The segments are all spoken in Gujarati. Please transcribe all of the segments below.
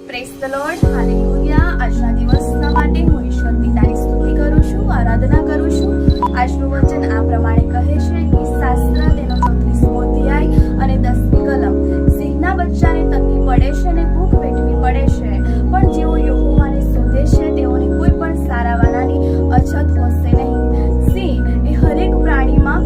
Praise the lord, hallelujah. આજના દિવસના માટે હું ઈશ્વર પિતાની સ્તુતિ કરું છું, આરાધના કરું છું. આજનું વચન આ પ્રમાણે કહે છે કે શાસ્ત્ર તેનો 34મો અધ્યાય અને 10મી કલમ. સિંહના બચ્ચાને તંગી પડે છે અને ભૂખ વેઠવી પડે છે, પણ જેઓ યહોવાને શોધે છે તેઓને કોઈ પણ સારા વાનાની અછત હોશે નહીં. સિંહ એ હરેક પ્રાણીમાં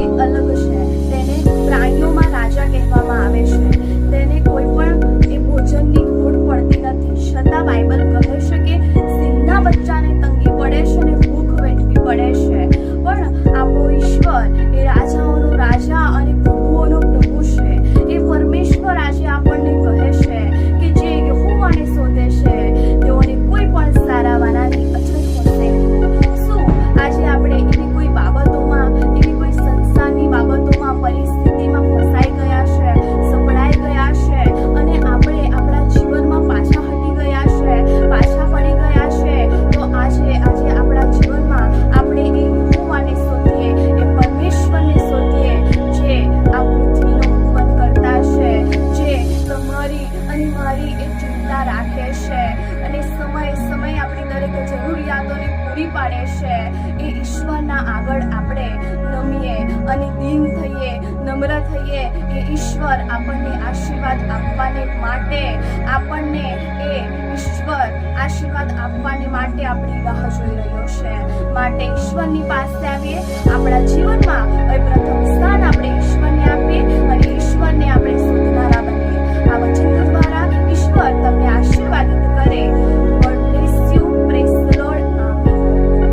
એ અલગ છે. તેને પ્રાણીઓમાં રાજા કહેવામાં આવે છે. તેને કોઈ પણ એ ભોજનની ખોટ પડતી નથી. છતાં બાઇબલ કહે છે કે સિંહના બચ્ચાને તંગી પડે છે અને ભૂખ વેઠવી પડે છે, પણ આપણો ઈશ્વર એ રાજાઓનો રાજા અને પ્રભુઓનો પ્રભુ છે. એ પરમેશ્વર આજે આપણને કહે છે કે જે યહોવાને શોધે છે તેઓને કોઈ પણ સારા વાનાની અછત હશે નહીં. શું આજે આપણે એવી કોઈ બાબતોમાં, એવી કોઈ સંસારની બાબતોમાં, પરિસ્થિતિમાં ફસાઈ ગયા છે, સપડાઈ ગયા છે અને આપણે આપણા જીવનમાં પાછા હટી ગયા છે, પાછા પડી ગયા છે? તો આજે આપણા જીવનમાં આપણે એ યહોવાને શોધીએ, એ પરમેશ્વરને શોધીએ, જે આ પૃથ્વીનો ઉત્પન્ન કરતા છે, જે તમારી અને મારી એ ચિંતા રાખે છે અને સમય આપણી દરેક જરૂરિયાતોને પૂરી પાડે છે. એ ઈશ્વરના આગળ આપણે નમીએ અને દીન થઈએ, નમ્ર થઈએ. એ ઈશ્વર આપણને આશીર્વાદ આપવાને માટે, આપણને એ ઈશ્વર આશીર્વાદ આપવાને માટે આપણી રાહ જોઈ રહ્યો છે. માટે ઈશ્વરની પાસે આવીએ,